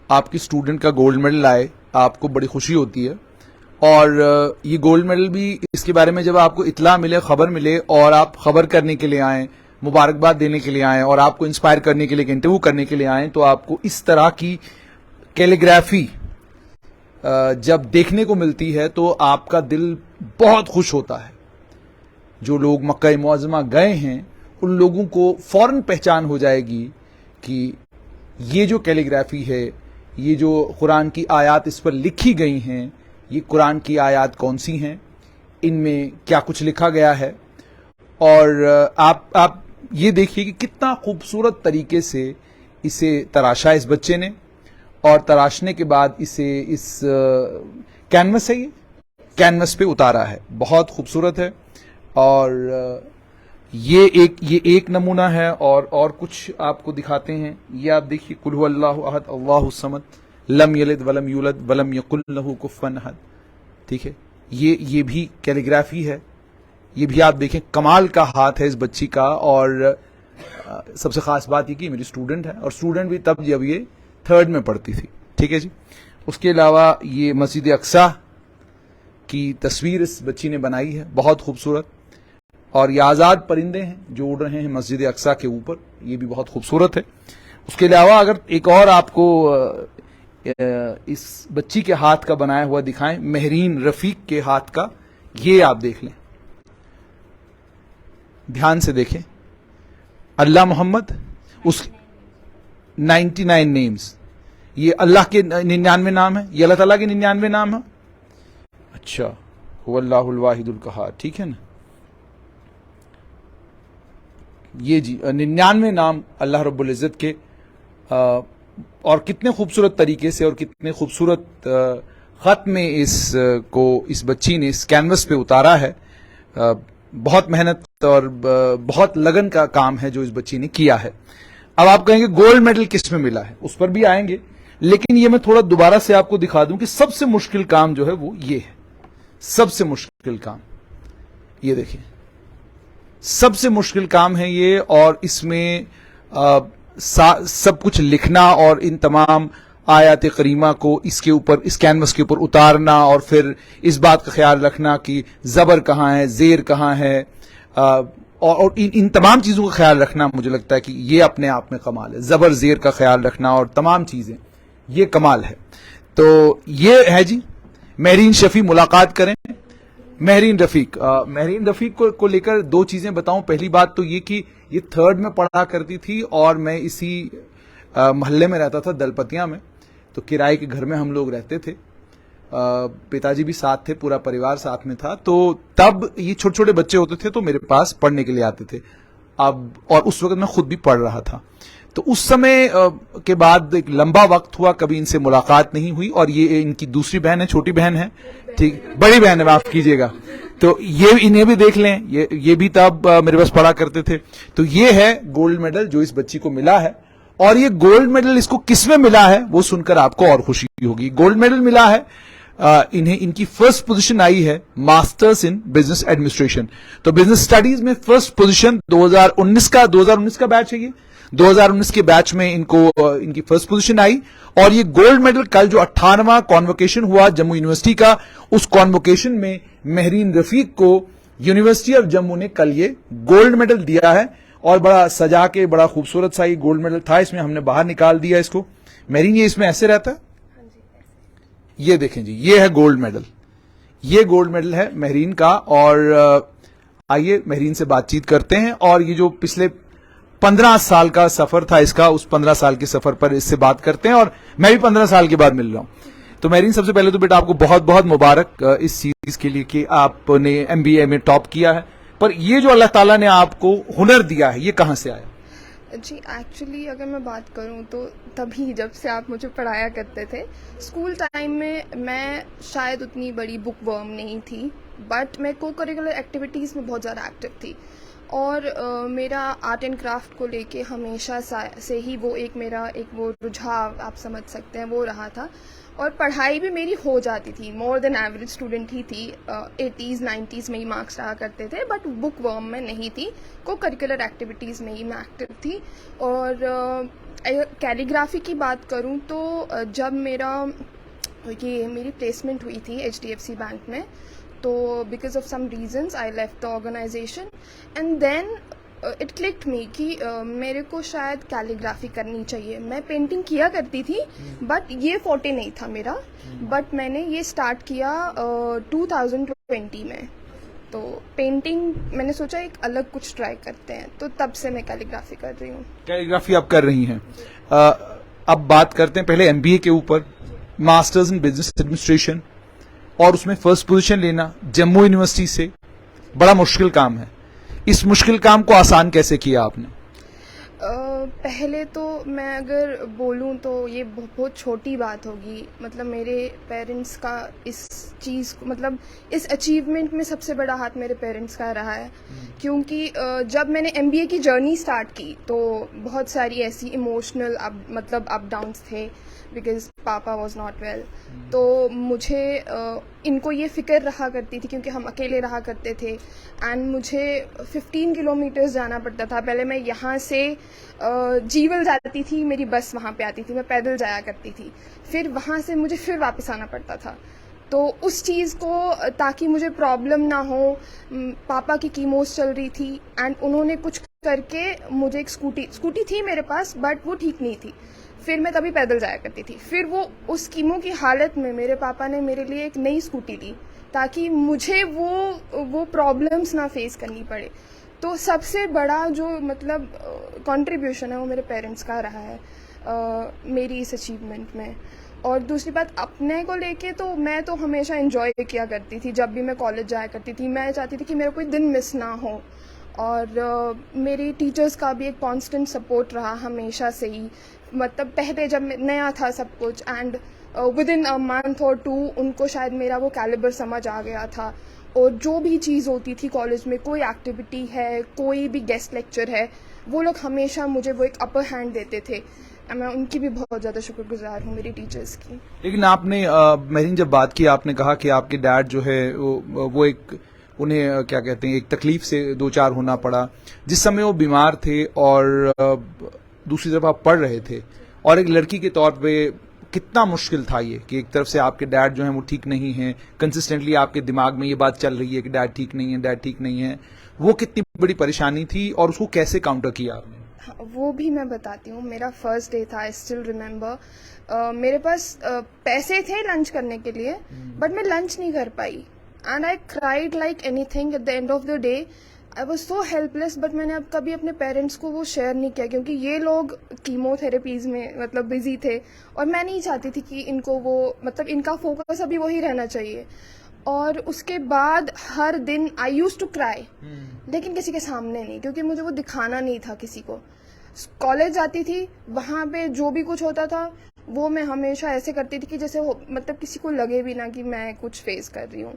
आपकी स्टूडेंट का gold medal आए, आपको बड़ी खुशी होती है। और ये गोल्ड मेडल भी, इसके बारे में जब आपको इत्ला मिले, खबर मिले और आप खबर करने के लिए आए, मुबारकबाद देने के लिए आए और आपको इंस्पायर करने के लिए, इंटरव्यू करने के लिए आए, तो आपको इस तरह की कैलीग्राफी जब देखने को मिलती है तो आपका दिल बहुत खुश होता है। जो लोग मक्का मुअज़्ज़मा गए हैं उन लोगों को फौरन पहचान हो जाएगी कि ये जो कैलीग्राफी है, ये जो कुरान की आयत इस पर लिखी गई हैं, ये कुरान की आयत कौन सी हैं, इनमें क्या कुछ लिखा गया है। और आप ये देखिए कि कितना खूबसूरत तरीके से इसे तराशा इस बच्चे ने, और तराशने के बाद इसे इस कैनवस है, ये कैनवस पे उतारा है। बहुत खूबसूरत है। और ये एक नमूना है। और कुछ आपको दिखाते हैं। ये आप देखिए, कुल हु अल्लाहु अहद अल्लाहुस समद लम यलिद वलम यूलद वलम यकुल लहू कुफुवन अहद। ठीक है, ये भी कैलीग्राफी है। ये भी आप देखें, कमाल का हाथ है इस बच्ची का। और सबसे खास बात ये कि मेरी स्टूडेंट है, और स्टूडेंट भी तब जब ये 3rd में पढ़ती थी। ठीक है जी। उसके अलावा ये मस्जिद अक्सा की तस्वीर इस बच्ची ने बनाई है, बहुत खूबसूरत। और ये आज़ाद परिंदे हैं जो उड़ रहे हैं मस्जिद अक्सा के ऊपर, ये भी बहुत खूबसूरत है। उसके अलावा अगर एक और आपको इस बच्ची के हाथ का बनाया हुआ दिखाएं, महरीन रफीक के हाथ का, ये आप देख लें, ध्यान से देखें। अल्लाह मोहम्मद, उस 99 नेम्स, ये अल्लाह के 99 नाम है, ये अल्लाह ताला के 99 नाम है। अच्छा, हुवल्लाहुल वाहिदुल कहार, ठीक है ना। ये जी 99 नाम अल्लाह रब्बुल इज़्ज़त के। और कितने खूबसूरत तरीके से और कितने खूबसूरत खत में इस बच्ची ने इस कैनवस पे उतारा है। बहुत मेहनत और बहुत लगन का काम है जो इस बच्ची ने किया है। अब आप कहेंगे गोल्ड मेडल किस में मिला है, उस पर भी आएंगे, लेकिन ये मैं थोड़ा दोबारा से आपको दिखा दूं कि सबसे मुश्किल काम जो है वो ये है। सबसे मुश्किल काम ये देखिए, सबसे मुश्किल काम है ये। और इसमें सब कुछ लिखना और इन तमाम आयत करीमा को इसके ऊपर, इस कैनवस के ऊपर उतारना, और फिर इस बात का ख्याल रखना कि जबर कहाँ है, जेर कहाँ है, और इन तमाम चीजों का ख्याल रखना। मुझे लगता है कि ये अपने आप में कमाल है। जबर जेर का ख्याल रखना और तमाम चीजें, ये कमाल है। तो ये है जी महरीन शफी। मुलाकात करें महरीन रफीक। महरीन रफीक को लेकर 2 चीजें बताऊं। पहली बात तो ये कि ये 3rd में पढ़ा करती थी और मैं इसी मोहल्ले में रहता था, दलपतिया में। तो किराए के घर में हम लोग रहते थे। पिताजी भी साथ थे, पूरा परिवार साथ में था। तो तब ये छोटे छोटे बच्चे होते थे तो मेरे पास पढ़ने के लिए आते थे। अब और उस वक्त मैं खुद भी पढ़ रहा था। तो उस समय के बाद एक लंबा वक्त हुआ, कभी इनसे मुलाकात नहीं हुई। और ये इनकी दूसरी बहन है, छोटी बहन है, ठीक, बड़ी बहन है, माफ कीजिएगा। तो ये इन्हें भी देख लें, ये भी तब मेरे पास पढ़ा करते थे। तो ये है गोल्ड मेडल जो इस बच्ची को मिला है। और ये गोल्ड मेडल इसको किसमें मिला है वो सुनकर आपको और खुशी होगी। गोल्ड मेडल मिला है इन्हें, इनकी फर्स्ट पोजीशन आई है मास्टर्स इन बिजनेस एडमिनिस्ट्रेशन। तो बिजनेस स्टडीज में फर्स्ट पोजीशन 2019 का बैच है ये। 2019 के बैच में इनकी फर्स्ट पोजीशन आई। और ये गोल्ड मेडल कल जो 58वां कॉन्वोकेशन हुआ जम्मू यूनिवर्सिटी का, उस कॉन्वोकेशन में महरीन रफीक को यूनिवर्सिटी ऑफ जम्मू ने कल ये गोल्ड मेडल दिया है। और बड़ा सजा के, बड़ा खूबसूरत सा ये गोल्ड मेडल था। इसमें हमने बाहर निकाल दिया इसको। महरीन, ये इसमें ऐसे रहता है, ये देखें जी, ये है गोल्ड मेडल। ये गोल्ड मेडल है महरीन का। और आइए महरीन से बातचीत करते हैं। और ये जो पिछले 15 साल का सफर था इसका, उस 15 साल के सफर पर इससे बात करते हैं। और मैं भी 15 साल के बाद मिल रहा हूं। तो महरीन, सबसे पहले तो बेटा आपको बहुत बहुत मुबारक इस चीज के लिए कि आपने MBA में टॉप किया है। पर ये जो अल्लाह ताला ने आपको हुनर दिया है, ये कहां से आया? जी, एक्चुअली अगर मैं बात करूं तो तभी जब से आप मुझे पढ़ाया करते थे। स्कूल टाइम में मैं शायद उतनी बड़ी बुक वर्म नहीं थी, बट मैं को करिकुलर एक्टिविटीज़ में बहुत ज़्यादा एक्टिव थी। और मेरा आर्ट एंड क्राफ्ट को लेके हमेशा से ही वो रुझाव आप समझ सकते हैं, वो रहा था। और पढ़ाई भी मेरी हो जाती थी, मोर देन एवरेज स्टूडेंट ही थी। 80s 90s में ही मार्क्स रहा करते थे, बट बुक वर्म में नहीं थी। को करिकुलर एक्टिविटीज़ में ही मैं एक्टिव थी। और कैलीग्राफी की बात करूं तो जब मेरी प्लेसमेंट हुई थी HDFC बैंक में, तो because of some reasons I left the organisation and then it clicked me कि मेरे को शायद कैलीग्राफी करनी चाहिए। मैं पेंटिंग किया करती थी बट ये फोटे नहीं था मेरा, बट मैंने ये स्टार्ट किया 2020 में। तो पेंटिंग मैंने सोचा एक अलग कुछ ट्राई करते हैं, तो तब से मैं कैलीग्राफी कर रही हूँ। कैलीग्राफी आप कर रही हैं। अब बात करते हैं पहले MBA के ऊपर, मास्टर्स इन बिजनेस एडमिनिस्ट्रेशन, और उसमें फर्स्ट पोजीशन लेना जम्मू यूनिवर्सिटी से बड़ा मुश्किल काम है। इस मुश्किल काम को आसान कैसे किया आपने? पहले तो मैं अगर बोलूं तो ये बहुत छोटी बात होगी, मतलब मेरे पेरेंट्स का इस चीज़ को, मतलब इस अचीवमेंट में सबसे बड़ा हाथ मेरे पेरेंट्स का रहा है। क्योंकि जब मैंने MBA की जर्नी स्टार्ट की तो बहुत सारी ऐसी इमोशनल अप डाउन्स थे, बिकॉज पापा वॉज नॉट वेल। तो मुझे इनको ये फिक्र रहा करती थी क्योंकि हम अकेले रहा करते थे, एंड मुझे 15 किलोमीटर्स जाना पड़ता था। पहले मैं यहाँ से जीवल जाती थी, मेरी बस वहाँ पे आती थी, मैं पैदल जाया करती थी, फिर वहाँ से मुझे फिर वापस आना पड़ता था। तो उस चीज़ को, ताकि मुझे प्रॉब्लम ना हो, पापा की कीमोस चल रही थी एंड उन्होंने कुछ करके मुझे एक स्कूटी थी मेरे पास, बट वो ठीक नहीं थी, फिर मैं तभी पैदल जाया करती थी। फिर वो उस कीमो की हालत में मेरे पापा ने मेरे लिए एक नई स्कूटी ली ताकि मुझे वो प्रॉब्लम्स ना फेस करनी पड़े। तो सबसे बड़ा जो मतलब कंट्रीब्यूशन है वो मेरे पेरेंट्स का रहा है मेरी इस अचीवमेंट में। और दूसरी बात, अपने को लेके तो मैं तो हमेशा एंजॉय किया करती थी। जब भी मैं कॉलेज जाया करती थी मैं चाहती थी कि मेरा कोई दिन मिस ना हो, और मेरी टीचर्स का भी एक कांस्टेंट सपोर्ट रहा हमेशा से ही। मतलब पहले जब नया था सब कुछ, and with in a month और 2 उनको शायद मेरा वो कैलिबर समझ आ गया था, और जो भी चीज़ होती थी कॉलेज में, कोई एक्टिविटी है, कोई भी गेस्ट लेक्चर है, वो लोग हमेशा मुझे वो एक अपर हैंड देते थे। मैं उनकी भी बहुत ज़्यादा शुक्रगुजार हूँ, मेरी टीचर्स की। लेकिन आपने मेरी जब बात की, आपने कहा कि आपके डैड जो है वो एक, उन्हें क्या कहते हैं, एक तकलीफ से 2-4 होना पड़ा जिस समय वो बीमार थे, और दूसरी तरफ आप पढ़ रहे थे, और एक लड़की के तौर पे कितना मुश्किल था ये कि एक तरफ से आपके डैड जो हैं वो ठीक नहीं हैं, कंसिस्टेंटली आपके दिमाग में ये बात चल रही है कि डैड ठीक नहीं है, डैड ठीक नहीं है। वो कितनी बड़ी परेशानी थी और उसको कैसे काउंटर किया आपने? वो भी मैं बताती हूँ। मेरा फर्स्ट डे था, आई स्टिल रिमेम्बर। मेरे पास पैसे थे लंच करने के लिए, बट मैं लंच नहीं कर पाई, and I cried like anything. At the end of the day I was so helpless, but मैंने अब कभी अपने पेरेंट्स को वो शेयर नहीं किया क्योंकि ये लोग कीमोथेरेपीज में मतलब बिजी थे, और मैं नहीं चाहती थी कि इनको वो, मतलब इनका फोकस अभी वही रहना चाहिए। और उसके बाद हर दिन आई यूज टू क्राई, लेकिन किसी के सामने नहीं, क्योंकि मुझे वो दिखाना नहीं था किसी को। कॉलेज जाती थी, वहाँ पे जो भी कुछ होता था वो मैं हमेशा ऐसे करती थी कि जैसे मतलब किसी को लगे भी ना कि मैं कुछ फेस कर रही हूँ।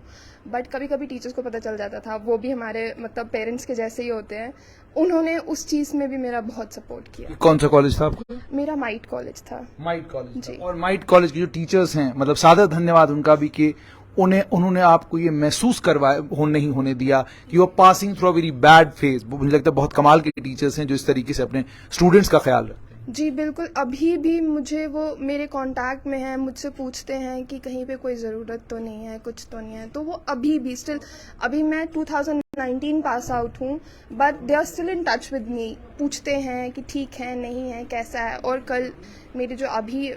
बट कभी कभी टीचर्स को पता चल जाता था, वो भी हमारे मतलब पेरेंट्स के जैसे ही होते हैं। उन्होंने उस चीज़ में भी मेरा बहुत सपोर्ट किया। कौन सा कॉलेज था आपका? मेरा माइट कॉलेज था। माइट कॉलेज जी। और माइट कॉलेज के जो टीचर्स हैं, मतलब सादर धन्यवाद उनका भी कि उन्होंने आपको ये महसूस करवाया, नहीं होने दिया कि you are passing through a very bad phase. मुझे लगता है बहुत कमाल के टीचर्स हैं जो इस तरीके से अपने स्टूडेंट्स का ख्याल रखते हैं। जी बिल्कुल, अभी भी मुझे वो मेरे कांटेक्ट में है, मुझसे पूछते हैं कि कहीं पे कोई ज़रूरत तो नहीं है, कुछ तो नहीं है। तो वो अभी भी स्टिल, अभी मैं 2019 पास आउट हूँ, but they are still in touch with me. पूछते हैं कि ठीक है, नहीं है, कैसा है। और कल मेरे जो अभी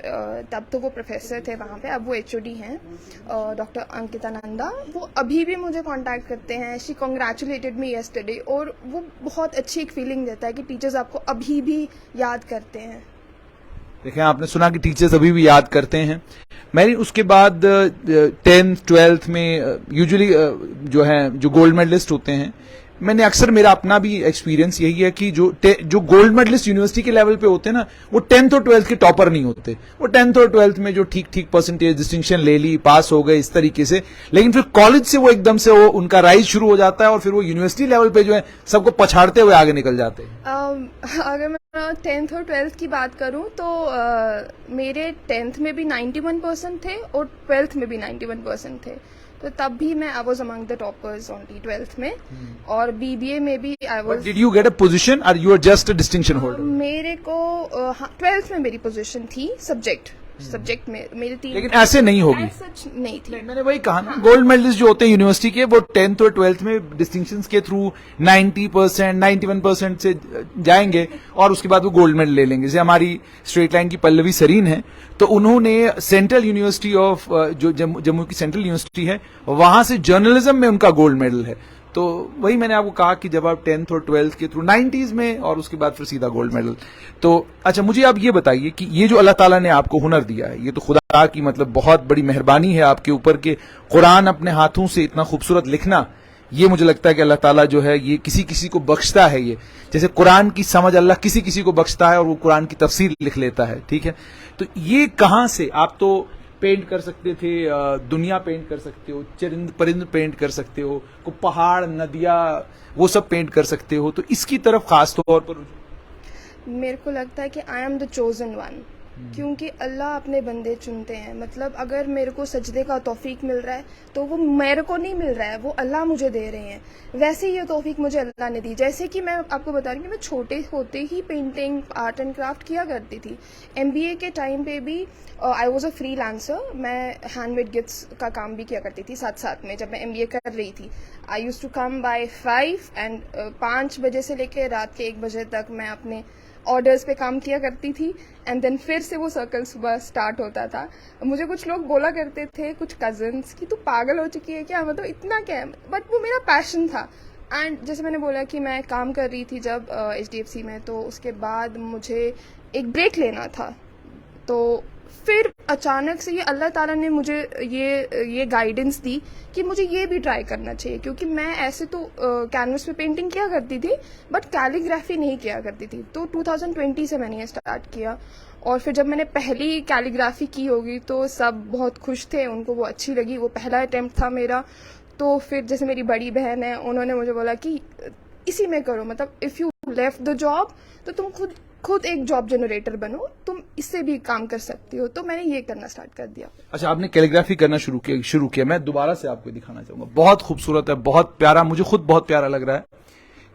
तब तो वो प्रोफेसर थे वहाँ पे, अब वो HOD हैं, डॉक्टर अंकिता नंदा, वो अभी भी मुझे कांटेक्ट करते हैं। शी कॉन्ग्रेचुलेटेड मी येस्टरडे, और वो बहुत अच्छी एक फीलिंग देता है कि टीचर्स आपको अभी भी याद करते हैं। देखें, आपने सुना कि टीचर्स अभी भी याद करते हैं। मैंने उसके बाद 10th 12th में यूजुअली जो है जो गोल्ड मेडलिस्ट होते हैं, मैंने अक्सर, मेरा अपना भी एक्सपीरियंस यही है कि जो गोल्ड मेडलिस्ट यूनिवर्सिटी के लेवल पे होते हैं ना, वो 10th और 12th के टॉपर नहीं होते। वो 10th और 12th में जो ठीक परसेंटेज, डिस्टिंक्शन ले ली, पास हो गए इस तरीके से, लेकिन फिर कॉलेज से वो एकदम से वो उनका राइज शुरू हो जाता है, और फिर वो यूनिवर्सिटी लेवल पे जो है सबको पछाड़ते हुए आगे निकल जाते हैं। अगर मैं 10th और 12th की बात करूं तो मेरे 10th में भी 91% थे और 12th में भी 91% थे। तो तब भी मैं I was among the toppers only 12th में, और बीबीए में भी I but was. Did you get a position और you are just a distinction holder? मेरे को 12th में मेरी पोजीशन थी सब्जेक्ट में मेरी थी, लेकिन ऐसे नहीं होगी। सच नहीं थी। नहीं, मैंने वही कहा ना, गोल्ड मेडलिस्ट जो होते हैं यूनिवर्सिटी के, वो 10th और 12th में डिस्टिंक्शंस के थ्रू 90%, 91% से जाएंगे और उसके बाद वो गोल्ड मेडल ले लेंगे। जैसे हमारी स्ट्रेट लाइन की पल्लवी सरीन है, तो उन्होंने सेंट्रल यूनिवर्सिटी ऑफ जो जम्मू की सेंट्रल यूनिवर्सिटी है, वहां से जर्नलिज्म में उनका गोल्ड मेडल है। तो वही मैंने आपको कहा कि जब आप 10th और 12th के थ्रू 90s में, और उसके बाद फिर सीधा गोल्ड मेडल। तो अच्छा, मुझे आप ये बताइए कि ये जो अल्लाह ताला ने आपको हुनर दिया है, ये तो खुदा की मतलब बहुत बड़ी मेहरबानी है आपके ऊपर के कुरान अपने हाथों से इतना खूबसूरत लिखना, ये मुझे लगता है कि अल्लाह ताला जो है ये किसी किसी को बख्शता है। ये जैसे कुरान की समझ अल्लाह किसी किसी को बख्शता है और वो कुरान की तफसीर लिख लेता है, ठीक है। तो ये कहां से, आप तो पेंट कर सकते थे, दुनिया पेंट कर सकते हो, चरिंद परिंद पेंट कर सकते हो, को पहाड़ नदियां वो सब पेंट कर सकते हो, तो इसकी तरफ खास तौर पर मेरे को लगता है कि I am the chosen one, क्योंकि अल्लाह अपने बंदे चुनते हैं। मतलब अगर मेरे को सजदे का तौफीक मिल रहा है तो वो मेरे को नहीं मिल रहा है, वो अल्लाह मुझे दे रहे हैं। वैसे ही ये तौफीक मुझे अल्लाह ने दी। जैसे कि मैं आपको बता रही हूँ कि मैं छोटे होते ही पेंटिंग, आर्ट एंड क्राफ्ट किया करती थी। MBA के टाइम पे भी आई वॉज अ फ्रीलांसर। मैं हैंडमेड गिफ्ट्स का काम भी किया करती थी साथ साथ में, जब मैं MBA कर रही थी। I use to come by 5 and 5 बजे से लेकर रात के 1 बजे तक मैं अपने ऑर्डर्स पे काम किया करती थी, एंड देन फिर से वो सर्कल सुबह स्टार्ट होता था। मुझे कुछ लोग बोला करते थे, कुछ कजन्स, कि तू पागल हो चुकी है क्या, मतलब इतना क्या है, बट वो मेरा पैशन था। एंड जैसे मैंने बोला कि मैं काम कर रही थी जब HDFC में, तो उसके बाद मुझे एक ब्रेक लेना था। तो फिर अचानक से ये अल्लाह ताला ने मुझे ये गाइडेंस दी कि मुझे ये भी ट्राई करना चाहिए, क्योंकि मैं ऐसे तो कैनवस पे पेंटिंग किया करती थी बट कैलीग्राफी नहीं किया करती थी। तो 2020 से मैंने ये स्टार्ट किया, और फिर जब मैंने पहली कैलीग्राफी की होगी तो सब बहुत खुश थे, उनको वो अच्छी लगी, वो पहला अटेम्प्ट था मेरा। तो फिर जैसे मेरी बड़ी बहन है, उन्होंने मुझे बोला कि इसी में करो, मतलब if you left the job तो तुम खुद एक जॉब जनरेटर बनो, तुम इससे भी काम कर सकती हो। तो मैंने ये करना स्टार्ट कर दिया। अच्छा, आपने कैलीग्राफी करना शुरू किया। मैं दोबारा से आपको दिखाना चाहूंगा, बहुत खूबसूरत है, बहुत प्यारा, मुझे खुद बहुत प्यारा लग रहा है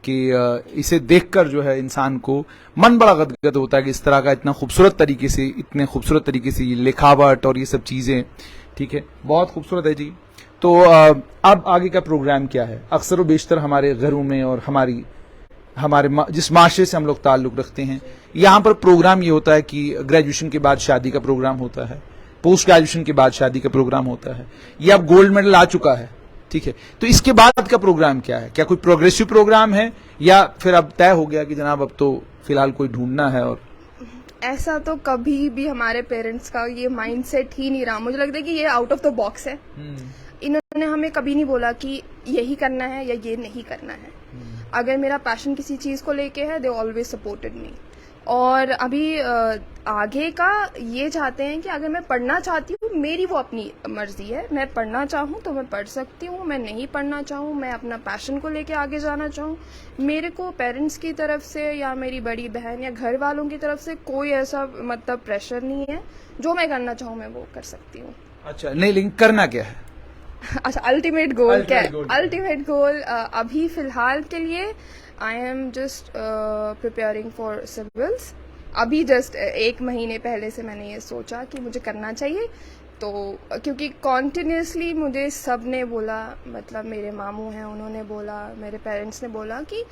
कि इसे देखकर जो है इंसान को मन बड़ा गदगद होता है कि इस तरह का इतना खूबसूरत तरीके से, इतने खूबसूरत तरीके से ये लिखावट और ये सब चीजें, ठीक है, बहुत खूबसूरत है जी। तो अब आगे का प्रोग्राम क्या है? अक्सर व बेशतर हमारे घरों में और हमारे जिस माशरे से हम लोग ताल्लुक रखते हैं, यहाँ पर प्रोग्राम ये होता है कि ग्रेजुएशन के बाद शादी का प्रोग्राम होता है, पोस्ट ग्रेजुएशन के बाद शादी का प्रोग्राम होता है। ये अब गोल्ड मेडल आ चुका है, ठीक है, तो इसके बाद का प्रोग्राम क्या है? क्या कोई प्रोग्रेसिव प्रोग्राम है, या फिर अब तय हो गया कि जनाब अब तो फिलहाल कोई ढूंढना है? और ऐसा तो कभी भी हमारे पेरेंट्स का ये माइंडसेट ही नहीं रहा। मुझे लगता है कि ये आउट ऑफ द बॉक्स है। इन्होंने हमें कभी नहीं बोला कि यही करना है या ये नहीं करना है। अगर मेरा पैशन किसी चीज़ को लेके है, दे ऑलवेज सपोर्टेड मी। और अभी आगे का ये चाहते हैं कि अगर मैं पढ़ना चाहती हूँ, मेरी वो अपनी मर्जी है, मैं पढ़ना चाहूँ तो मैं पढ़ सकती हूँ, मैं नहीं पढ़ना चाहूँ, मैं अपना पैशन को लेके आगे जाना चाहूँ, मेरे को पेरेंट्स की तरफ से या मेरी बड़ी बहन या घर वालों की तरफ से कोई ऐसा मतलब प्रेशर नहीं है। जो मैं करना चाहूँ मैं वो कर सकती हूँ। अच्छा, नहीं, लेकिन करना क्या है? अच्छा, अल्टीमेट गोल क्या है? अल्टीमेट गोल अभी फिलहाल के लिए I am just preparing for civils. अभी जस्ट 1 महीने पहले से मैंने ये सोचा कि मुझे करना चाहिए। तो क्योंकि कॉन्टिन्यूसली मुझे सब ने बोला, मतलब मेरे मामू हैं, उन्होंने बोला, मेरे पेरेंट्स ने बोला कि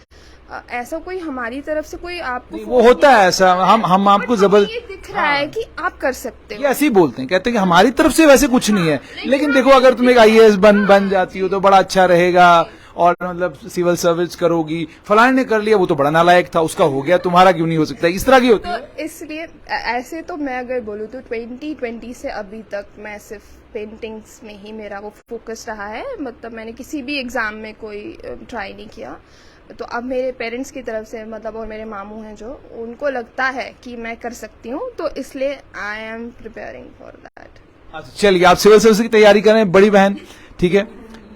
ऐसा कोई हमारी तरफ से कोई आपको वो होता है ऐसा, हम आपको जबर ये दिख रहा है कि आप कर सकते हो। ये ऐसे ही बोलते हैं, कहते हैं कि हमारी तरफ से वैसे कुछ नहीं है, लेकिन देखो अगर तुम एक IAS बन जाती हो तो बड़ा अच्छा रहेगा, और मतलब सिविल सर्विस करोगी, फलाने ने कर लिया वो तो बड़ा नालायक था, उसका हो गया, तुम्हारा क्यों नहीं हो सकता, इस तरह की होती है। तो इसलिए ऐसे तो मैं अगर बोलूँ तो 2020 से अभी तक मैं सिर्फ पेंटिंग्स में ही मेरा वो फोकस रहा है। मतलब मैंने किसी भी एग्जाम में कोई ट्राई नहीं किया। तो अब मेरे पेरेंट्स की तरफ से, मतलब, और मेरे मामू हैं जो, उनको लगता है कि मैं कर सकती हूँ, तो इसलिए I am preparing for that. चलिए, आप सिविल सर्विस की तैयारी करें, बड़ी बहन, ठीक है।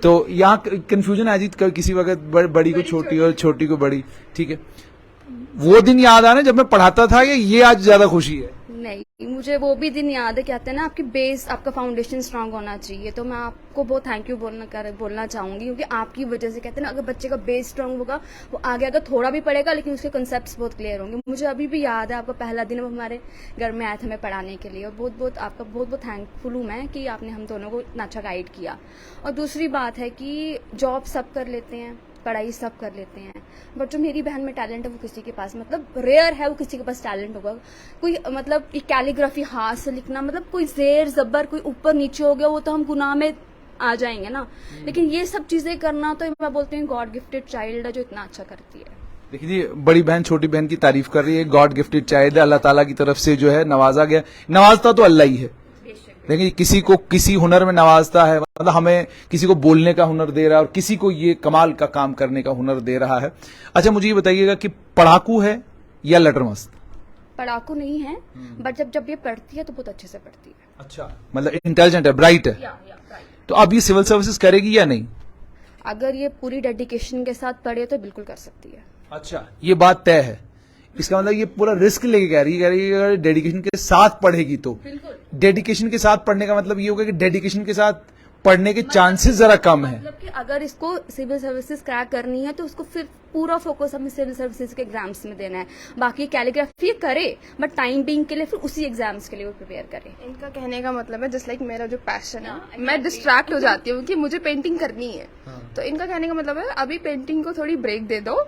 तो यहाँ कंफ्यूजन है जी, किसी वक्त बड़ी को छोटी और छोटी को बड़ी, ठीक है। वो दिन याद आ रहे जब मैं पढ़ाता था, ये आज ज्यादा खुशी है? नहीं, मुझे वो भी दिन याद है, कहते हैं ना आपकी बेस, आपका फाउंडेशन स्ट्रांग होना चाहिए। तो मैं आपको बहुत थैंक यू बोलना चाहूंगी, क्योंकि आपकी वजह से कहते हैं ना, अगर बच्चे का बेस स्ट्रांग होगा वो आगे अगर थोड़ा भी पढ़ेगा लेकिन उसके कॉन्सेप्ट्स बहुत क्लियर होंगे। मुझे अभी भी याद है आपका पहला दिन वो हमारे घर में आए थे हमें पढ़ाने के लिए, और बहुत आपका बहुत थैंकफुल हूँ मैं कि आपने हम दोनों को इतना अच्छा गाइड किया। और दूसरी बात है कि जॉब सब कर लेते हैं, पढ़ाई सब कर लेते हैं, बट जो मेरी बहन में टैलेंट है वो किसी के पास, मतलब रेयर है वो किसी के पास टैलेंट होगा। कोई मतलब कैलीग्राफी हाथ से लिखना, मतलब कोई जेर जबर कोई ऊपर नीचे हो गया वो तो हम गुनाह में आ जाएंगे ना, लेकिन ये सब चीजें करना तो मैं बोलती हूँ गॉड गिफ्टेड चाइल्ड है जो इतना अच्छा करती है। देखिए जी, बड़ी बहन छोटी बहन की तारीफ कर रही है, गॉड गिफ्टेड चाइल्ड है, अल्लाह ताला की तरफ से जो है नवाजा गया। नवाजता तो अल्लाह ही है, देखिए किसी को किसी हुनर में नवाजता है, मतलब हमें किसी को बोलने का हुनर दे रहा है और किसी को ये कमाल का काम करने का हुनर दे रहा है। अच्छा, मुझे ये बताइएगा कि पढ़ाकू है या लटरमस्त? पढ़ाकू नहीं है, बट जब ये पढ़ती है तो बहुत अच्छे से पढ़ती है। अच्छा, मतलब इंटेलिजेंट है, ब्राइट है। तो अब ये सिविल सर्विसेज करेगी या नहीं? अगर ये पूरी डेडिकेशन के साथ पढ़े तो बिल्कुल कर सकती है। अच्छा, ये बात तय है। इसका मतलब ये पूरा रिस्क लेके कह रही है अगर डेडिकेशन के साथ पढ़ेगी तो। डेडिकेशन के साथ पढ़ने का मतलब ये होगा कि डेडिकेशन के साथ पढ़ने के चांसेस जरा कम है। मतलब कि अगर इसको सिविल सर्विसेज क्रैक करनी है तो उसको फिर पूरा फोकस हमें सिविल सर्विसेज के एग्जाम्स में देना है। बाकी कैलीग्राफी करे बट टाइम बीइंग के लिए फिर उसी एग्जाम्स के लिए वो प्रिपेयर करे। इनका कहने का मतलब है जस्ट लाइक मेरा जो पैशन है, मैं डिस्ट्रैक्ट हो जाती हूँ कि मुझे पेंटिंग करनी है। तो इनका कहने का मतलब है अभी पेंटिंग को थोड़ी ब्रेक दे दो,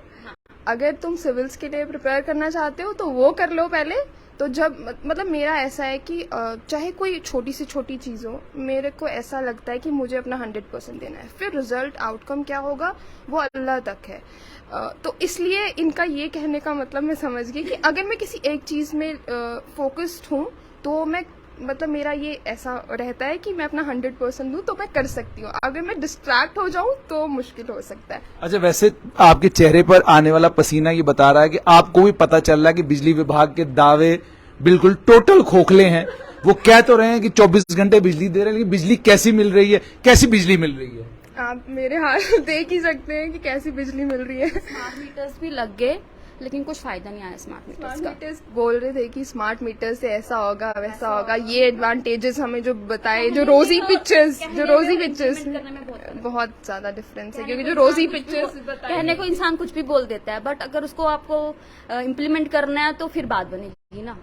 अगर तुम सिविल्स के लिए प्रिपेयर करना चाहते हो तो वो कर लो पहले। तो जब मतलब मेरा ऐसा है कि चाहे कोई छोटी से छोटी चीज़ हो, मेरे को ऐसा लगता है कि मुझे अपना 100% देना है, फिर रिजल्ट आउटकम क्या होगा वो अल्लाह तक है। तो इसलिए इनका ये कहने का मतलब मैं समझ गई कि अगर मैं किसी एक चीज़ में फोकस्ड हूँ तो मैं मतलब मेरा ये ऐसा रहता है कि मैं अपना 100% दूं तो मैं कर सकती हूँ, अगर मैं डिस्ट्रैक्ट हो जाऊं तो मुश्किल हो सकता है। अच्छा, वैसे आपके चेहरे पर आने वाला पसीना ये बता रहा है कि आपको भी पता चल रहा है कि बिजली विभाग के दावे बिल्कुल टोटल खोखले हैं। वो कह तो रहे हैं कि 24 घंटे बिजली दे रहे हैं, लेकिन बिजली कैसी मिल रही है, कैसी बिजली मिल रही है? आप मेरे हाथ देख ही सकते हैं कि कैसी बिजली मिल रही है। स्मार्ट मीटर्स भी लग गए लेकिन कुछ फायदा नहीं आया स्मार्ट मीटर्स का। मीटर्स बोल रहे थे कि स्मार्ट मीटर से ऐसा होगा वैसा होगा, ये एडवांटेजेस हमें जो बताए, जो रोजी पिक्चर्स बहुत ज्यादा डिफरेंस है, क्योंकि जो रोजी पिक्चर्स कहने को इंसान कुछ भी बोल देता है, बट अगर उसको आपको इम्प्लीमेंट करना है तो फिर बात बनेगी ना।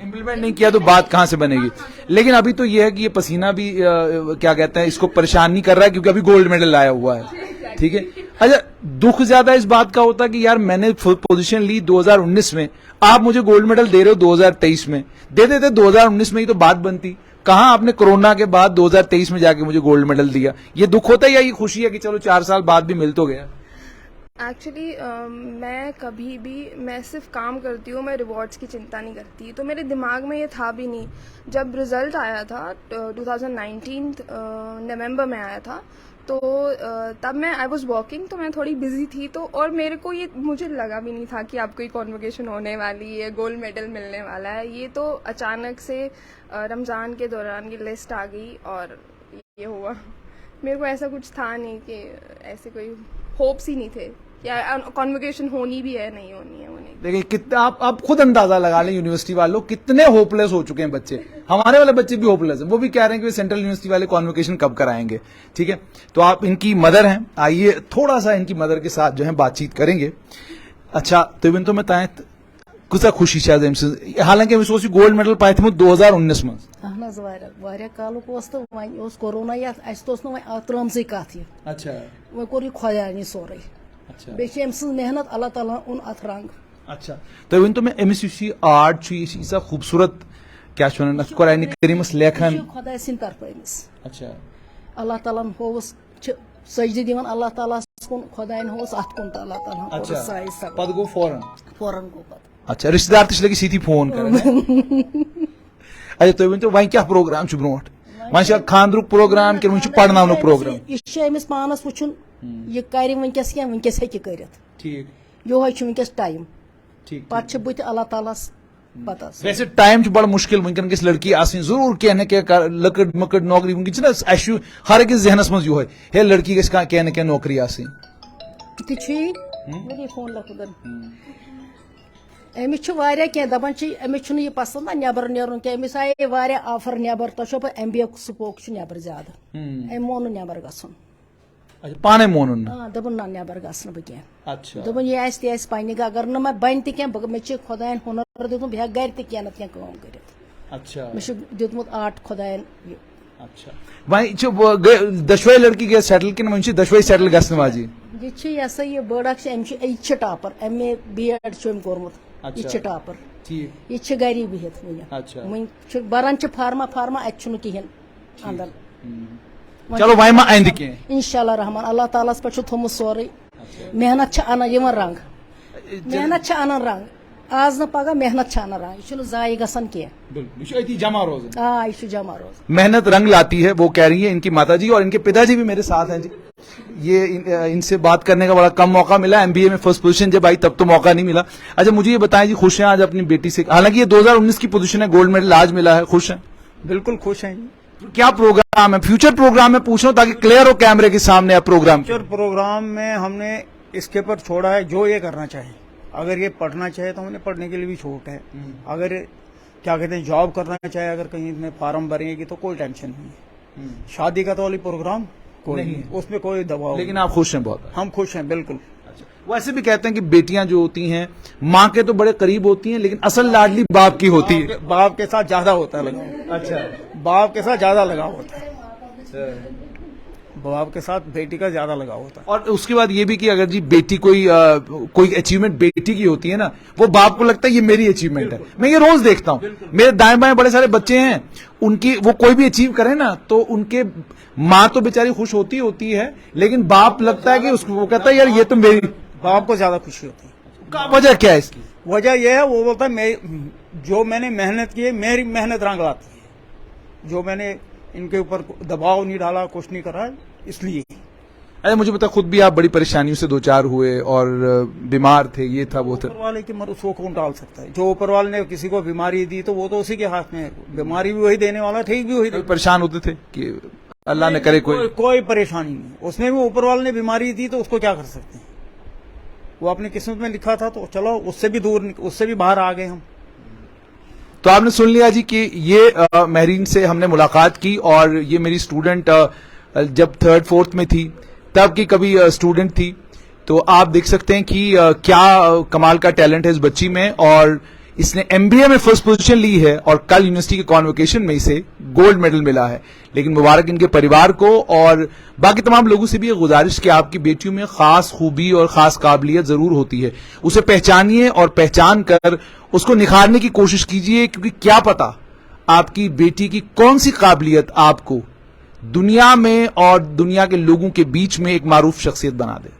इम्प्लीमेंट नहीं किया तो बात कहां से बनेगी? लेकिन अभी तो ये है कि ये पसीना भी क्या कहते हैं, इसको परेशान नहीं कर रहा है क्योंकि अभी गोल्ड मेडल लाया हुआ है, ठीक है। अच्छा, दुख ज्यादा इस बात का होता है कि यार मैंने फुल पोजीशन ली 2019 में, आप मुझे गोल्ड मेडल दे रहे हो 2023 में, दे देते 2019 में ही तो बात बनती। कहाँ आपने कोरोना के बाद 2023 में जाके मुझे गोल्ड मेडल दिया? ये दुख होता है या ये खुशी है कि चलो 4 साल बाद भी मिल तो गया? एक्चुअली मैं कभी भी, मैं सिर्फ काम करती हूँ, मैं रिवॉर्ड्स की चिंता नहीं करती, तो मेरे दिमाग में ये था भी नहीं। जब रिजल्ट आया था 2019 नवंबर में आया था, तो तब मैं आई वाज वर्किंग, तो मैं थोड़ी बिजी थी, तो और मेरे को ये मुझे लगा भी नहीं था कि आपको कॉन्वोकेशन होने वाली है, गोल्ड मेडल मिलने वाला है। ये तो अचानक से रमज़ान के दौरान ये लिस्ट आ गई और ये हुआ। मेरे को ऐसा कुछ था नहीं कि ऐसे कोई होप्स ही नहीं थे या कॉन्वोकेशन होनी भी है नहीं होनी है वो नहीं। देखिए कितना आप खुद अंदाजा लगा लें, यूनिवर्सिटी वालों कितने होपलेस हो चुके हैं बच्चे। हमारे वाले बच्चे भी होपलेस हैं, वो भी कह रहे हैं कि सेंट्रल यूनिवर्सिटी वाले कॉन्वोकेशन कब कराएंगे, ठीक है। तो आप इनकी मदर हैं, आइए थोड़ा सा इनकी मदर के साथ जो है बातचीत करेंगे। अच्छा, तो इन तो मैं ताए कुछ खुशी शायद अमि, हालांकि अमिस गोल्ड मेडल पाए थे 2019 में। वारिया कालुक तो वो कोरोना त्रमज कत यह। अच्छा, वो कोर यह खुदायनी सोरे। अच्छा, बे मेहनत अल्लाह ताला उन अथ रंग। अच्छा, तो वन तो मैं अमिस आर्ट यह खूबसूरत क्या कुरान करीमस लेखन खुदा सिंद तरफ अमिस। अच्छा, अल्लाह ताला होस सजदी दिवन अल्लाह ताला कुन खुदायन होस अथ कुन अल्लाह ताला। अच्छा, पद गो फौरन गो पत। अच्छा, रिश्तेदार तो लगे सीधी फोन कर। अच्छा, तो वन तो वह क्या प्रोग्राम ब्रोट वह खानद्रुक प्रोग्राम कि वह पढ़न प्रोग्राम? यह पानस वुन यह कर वनकस क्या वनकस हे कर, ठीक, योहे वनकस टाइम, ठीक, पे बुत अल्लाह ताला पता। वैसे टाइम बड़ा मुश्किल वनकन गई लड़की आसनी जरूर कह न कह लकड़ मकड़ नौकरी वनकन हर अकिस जहनस मज यो है लड़की गई कह न कह नौकरी आसनी। फोन लकुदन अमिस कह दपान अमिस यह पसंद ना नबर नेरुन क्या अमिस आए वारिया ऑफर नबर तो MBA स्कोप नबर ज्यादा अम मोन नबर गसन अच्छा पाने मोन दोपन ना नबर गसन बह कह अच्छा दोपन यह आस पन्ने मे मैं बन तह मे खुदायन हुनर दितमुत बह गर तह ना कम कर अच्छा मे दितमुत आर्ट खुदायन अच्छा वही दशवे लड़की गए सेटल कि वह दशवे सेटल गसन वाजी यह सा यह बड़ यह टॉपर MA BEd कोर्मुत यह टॉपर ठीक यह गरी बिहित अच्छा वो बरान फार्मा अत कहें अंदर चलो वही मा आइंद के इंशाल्लाह रहमान अल्लाह ताला पे थोमुत सोरे मेहनत अनान यमन रंग मेहनत अनान रंग आज न पगह मेहनत अनान रंग यह जाय गसन कह जमा रोज यह जमा रोज मेहनत रंग लाती है, वो कह रही है इनकी माताजी, और इनके पिताजी भी मेरे साथ हैं जी। ये इनसे बात करने का बड़ा कम मौका मिला, MBA में फर्स्ट पोजीशन जब आई तब तो मौका नहीं मिला। अच्छा मुझे ये बताएं जी, खुश हैं आज अपनी बेटी से? हालांकि ये 2019 की पोजीशन है, गोल्ड मेडल आज मिला है, खुश हैं? बिल्कुल खुश हैं जी। क्या प्रोग्राम है, फ्यूचर प्रोग्राम में पूछ रहा हूं ताकि क्लियर हो कैमरे के सामने आप प्रोग्राम। फ्यूचर प्रोग्राम में हमने इसके पर छोड़ा है जो ये करना चाहे। अगर ये पढ़ना चाहे तो हमने पढ़ने के लिए भी छूट है। अगर क्या कहते हैं जॉब करना चाहे, अगर कहीं इसमें फार्म भरेंगे तो कोई टेंशन नहीं है। शादी का तो वाली प्रोग्राम कोई नहीं, उसमें कोई दबाव। लेकिन आप खुश हैं बहुत? हम खुश हैं बिल्कुल। वैसे भी कहते हैं कि बेटियां जो होती हैं माँ के तो बड़े करीब होती हैं, लेकिन असल लाडली बाप की होती है। बाप के साथ ज्यादा होता है लगाव। अच्छा, बाप के साथ ज्यादा लगाव होता है, बाप के साथ बेटी का ज्यादा लगाव होता है। और उसके बाद ये भी कि अगर जी बेटी कोई अचीवमेंट बेटी की होती है ना, वो बाप को लगता है ये मेरी अचीवमेंट है। मैं ये रोज देखता हूँ, मेरे दाएं बाएं बड़े सारे बच्चे हैं, उनकी वो कोई भी अचीव करे ना तो उनके माँ तो बेचारी खुश होती है, लेकिन बाप लगता है कि उसको, वो कहता है यार ये तो मेरी। बाप को ज्यादा खुशी होती है। वजह क्या है इसकी? वजह यह है, वो बोलता है जो मैंने मेहनत की है, मेरी मेहनत रंग लाती है। जो मैंने इनके ऊपर दबाव नहीं डाला, कुछ नहीं करा, इसलिए। अरे मुझे पता, खुद भी आप बड़ी परेशानियों से 2-4 हुए और बीमार थे, ये था वो था। ऊपर वाले की मर्जी उसको कौन टाल सकता है? जो ऊपर वाले ने किसी को बीमारी दी तो वो तो उसी के हाथ में है। बीमारी भी वही देने वाला, ठीक भी वही। परेशान होते थे कि अल्लाह न करे कोई परेशानी नहीं। उसमें भी ऊपर वाले ने बीमारी दी तो उसको क्या कर सकते हैं? वो अपनी किस्मत में लिखा था, तो चलो उससे भी दूर, उससे भी बाहर आ गए हम। तो आपने सुन लिया जी कि ये महरीन से हमने मुलाकात की, और ये मेरी स्टूडेंट जब 3rd 4th में थी तब की कभी स्टूडेंट थी। तो आप देख सकते हैं कि क्या कमाल का टैलेंट है इस बच्ची में, और इसने MBA में फर्स्ट पोजीशन ली है और कल यूनिवर्सिटी के कॉन्वोकेशन में इसे गोल्ड मेडल मिला है। लेकिन मुबारक इनके परिवार को, और बाकी तमाम लोगों से भी ये गुजारिश कि आपकी बेटियों में खास खूबी और खास काबिलियत जरूर होती है, उसे पहचानिए और पहचान कर उसको निखारने की कोशिश कीजिए, क्योंकि क्या पता आपकी बेटी की कौन सी काबिलियत आपको दुनिया में और दुनिया के लोगों के बीच में एक मारूफ शख्सियत बना दे।